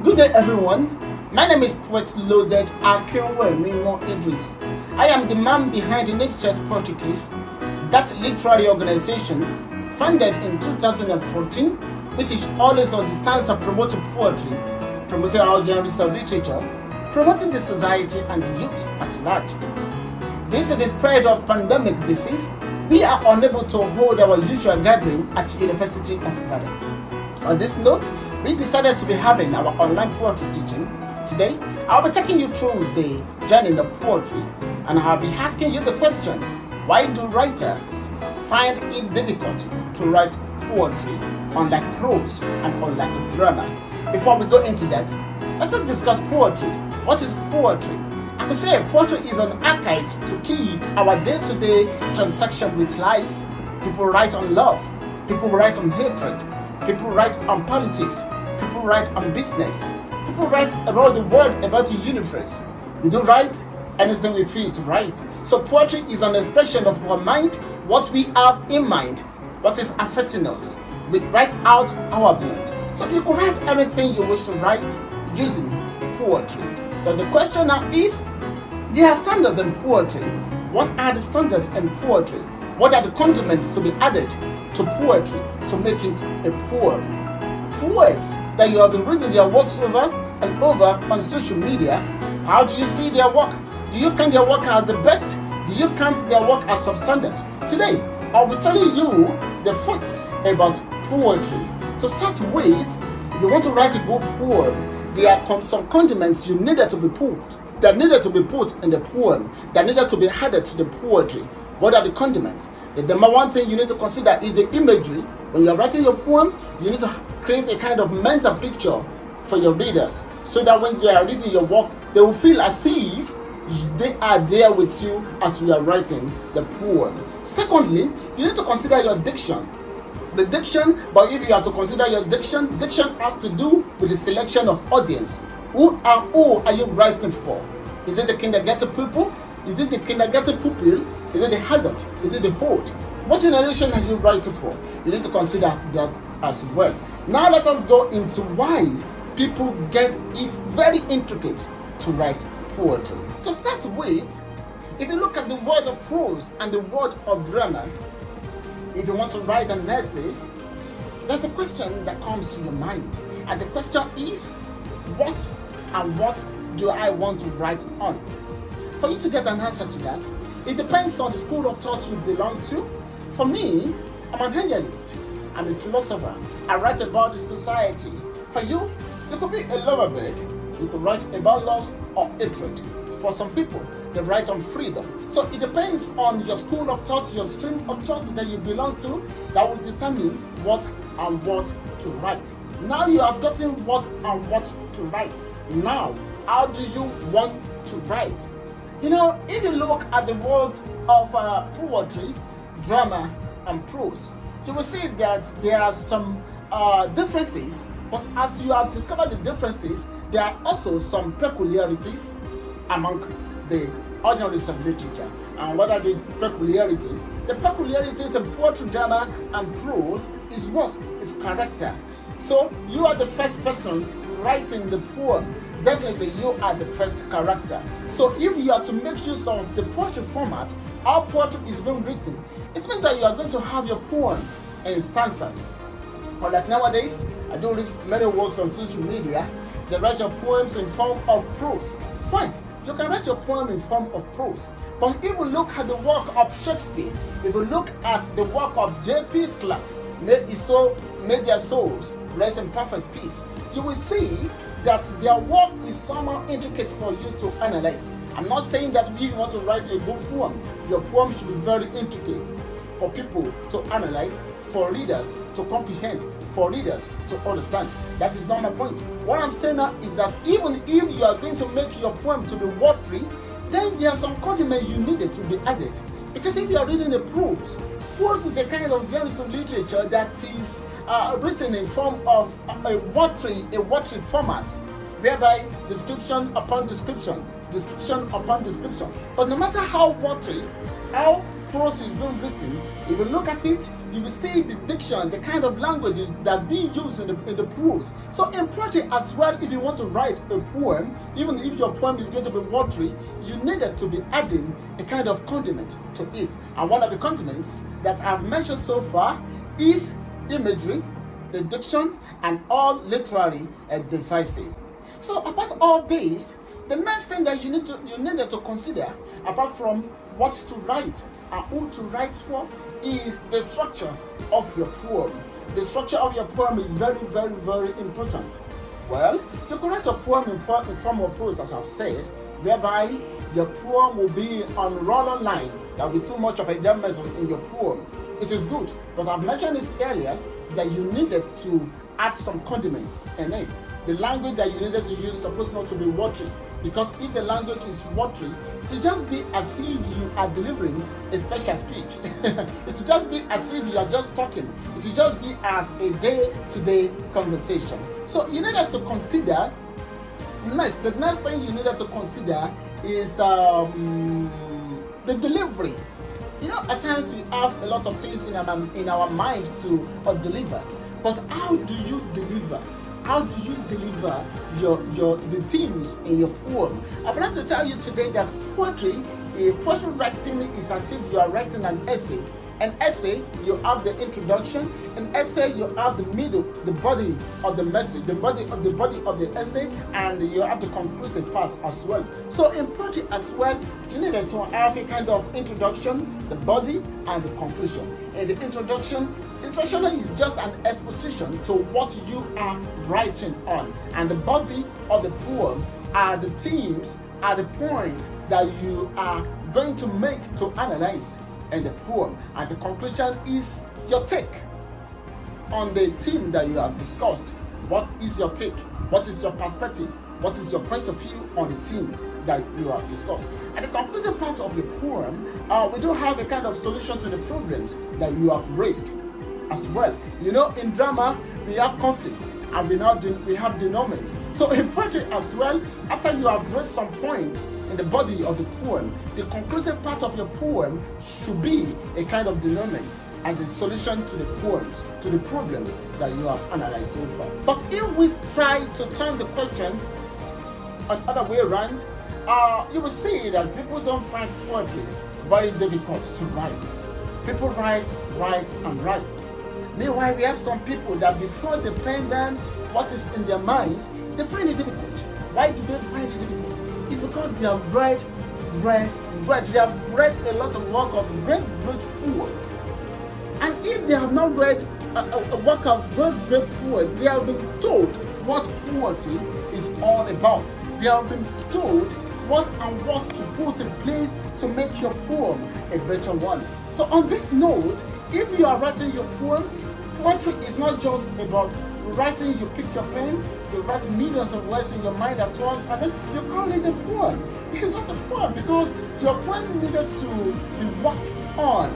Good day, everyone. My name is Poet Loaded Akinwemimo Idris. I am the man behind the Nibstears Protocol, that literary organization founded in 2014, which is always on the stance of promoting poetry, promoting all genres of literature, promoting the society and the youth at large. Due to the spread of pandemic disease, we are unable to hold our usual gathering at the University of Ibadan. On this note, we decided to be having our online poetry teaching. Today, I'll be taking you through the journey of poetry, and I'll be asking you the question, why do writers find it difficult to write poetry unlike prose and unlike drama? Before we go into that, let us discuss poetry. What is poetry? I could say poetry is an archive to keep our day-to-day transaction with life. People write on love, people write on hatred, people write on politics, people write on business, people write about the world, about the universe. We do write anything we feel to write. So poetry is an expression of our mind, what we have in mind, what is affecting us. We write out our mood. So you can write anything you wish to write using poetry. But the question now is, there are standards in poetry. What are the standards in poetry? What are the condiments to be added to poetry to make it a poem? Poets that you have been reading their works over and over on social media, how do you see their work? Do you count their work as the best? Do you count their work as substandard? Today, I'll be telling you the facts about poetry. To start with, if you want to write a good poem, there are some condiments you needed to be put in the poem, that needed to be added to the poetry. What are the condiments? The number one thing you need to consider is the imagery. When you're writing your poem, you need to create a kind of mental picture for your readers, so that when they are reading your work, they will feel as if they are there with you as you are writing the poem. Secondly, you need to consider your diction. The diction, but if you have to consider your diction has to do with the selection of audience. Who are you writing for? Is it the kindergarten pupil? Is it the kindergarten pupil? Is it the adult? Is it the old? What generation are you writing for? You need to consider that as well. Now let us go into why people get it very intricate to write poetry. To start with, if you look at the word of prose and the word of drama, if you want to write an essay, there's a question that comes to your mind. And the question is, what do I want to write on? For you to get an answer to that, it depends on the school of thought you belong to. For me, I'm an analyst, I'm a philosopher. I write about the society. For you, you could be a lover bird. You could write about love or hatred. For some people, they write on freedom. So it depends on your school of thought, your stream of thought that you belong to, that will determine what and what to write. Now you have gotten what and what to write. Now, how do you want to write? You know, if you look at the world of poetry, drama, and prose, you will see that there are some differences, but as you have discovered the differences, there are also some peculiarities among the genres of literature. And what are the peculiarities? The peculiarities in poetry, drama, and prose is what? Is character. So you are the first person writing the poem. Definitely you are the first character. So if you are to make use of the poetry format, how poetry is being written, it means that you are going to have your poem in stanzas. But like nowadays, I do read many works on social media. They write your poems in form of prose. Fine, you can write your poem in form of prose. But if you look at the work of Shakespeare, if you look at the work of J.P. Clark, may their souls rest in perfect peace, you will see that their work is somehow intricate for you to analyze. I'm not saying that if you want to write a good poem, your poem should be very intricate for people to analyze, for readers to comprehend, for readers to understand. That is not my point. What I'm saying now is that even if you are going to make your poem to be watery, then there are some condiments you needed to be added. Because if you are reading a prose is a kind of genre of literature that is written in form of a watery format, whereby description upon description, description upon description. But no matter how watery, how prose is being written, if you look at it, you will see the diction, the kind of languages that being used in the prose. So in poetry as well, if you want to write a poem, even if your poem is going to be watery, you needed to be adding a kind of condiment to it. And one of the condiments that I've mentioned so far is imagery, the diction, and all literary devices. So apart all this, the next thing that you needed to consider, apart from what to write and who to write for, is the structure of your poem. The structure of your poem is very, very, very important. Well, you can write a poem in form of prose, as I've said, whereby your poem will be on roller line. There will be too much of a element in your poem. It is good, but I've mentioned it earlier that you needed to add some condiments in it. The language that you needed to use is supposed not to be watery, because if the language is watery, it will just be as if you are delivering a special speech. It will just be as if you are just talking. It will just be as a day-to-day conversation. So you needed to consider, the next thing you needed to consider is the delivery. You know, at times we have a lot of things in our mind to deliver, but how do you deliver? How do you deliver the themes in your poem? I would like to tell you today that poetry writing is as if you are writing an essay. An essay, you have the introduction. An essay, you have the middle, the body of the message, the body of the essay, and you have the conclusive part as well. So in poetry as well, you need to have a kind of introduction, the body, and the conclusion. And the introduction is just an exposition to what you are writing on, and the body of the poem are the themes, are the points that you are going to make to analyze in the poem, and the conclusion is your take on the theme that you have discussed. What is your take? What is your perspective? What is your point of view on the theme that you have discussed? At the conclusive part of your poem, we do have a kind of solution to the problems that you have raised as well. You know, in drama, we have conflict, and we have denouement. So in poetry as well, after you have raised some points in the body of the poem, the conclusive part of your poem should be a kind of denouement as a solution to the problems that you have analyzed so far. But if we try to turn the question on other way around, you will see that people don't find poetry very difficult to write. People write, and write. Meanwhile, we have some people that before they pen down what is in their minds, they find it difficult. Why do they find it difficult? It's because they have read. They have read a lot of work of great poets. And if they have not read a work of great poets, they have been told what poetry is all about. They have been told what to put in place to make your poem a better one. So on this note, if you are writing your poem, poetry is not just about writing, you pick your pen, you write millions of words in your mind at once, and then you call it a poem. It's not a poem because your poem needed to be worked on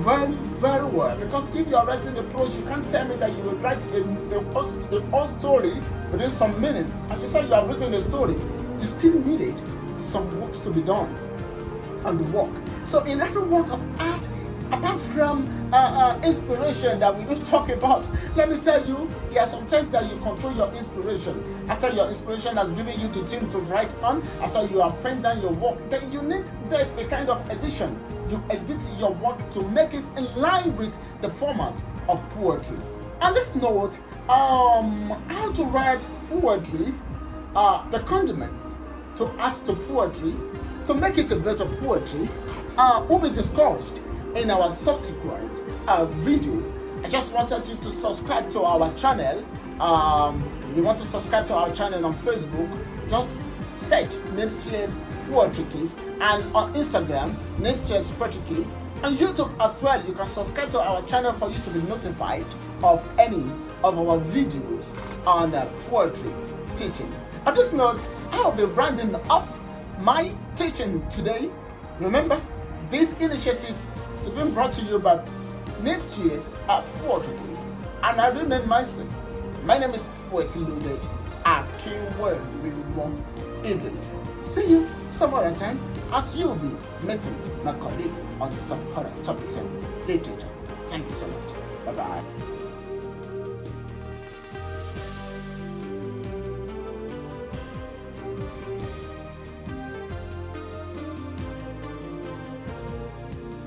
very, very well. Because if you are writing a prose, you can't tell me that you will write a whole story within some minutes, and you say you have written a story. You still needed some works to be done on the work. So in every work of art, apart from inspiration that we do talk about, let me tell you, there are some times that you control your inspiration. After your inspiration has given you the thing to write on, after you have penned down your work, then you need a kind of edition. You edit your work to make it in line with the format of poetry. On this note, how to write poetry, the condiments to add to poetry, to make it a better poetry, will be discussed in our subsequent video. I just wanted you to subscribe to our channel. If you want to subscribe to our channel on Facebook, just search Nibstears Poetry Cave, and on Instagram, Nibstears Poetry Cave. On YouTube as well, you can subscribe to our channel for you to be notified of any of our videos on poetry teaching. On this note, I'll be rounding off my teaching today. Remember, this initiative is being brought to you by Nibstears Poetry Cave, and I remain myself. My name is Loaded Akinwemimo Idris. See you some other time as you will be meeting my colleague on some other topics in literature. Thank you so much. Bye-bye.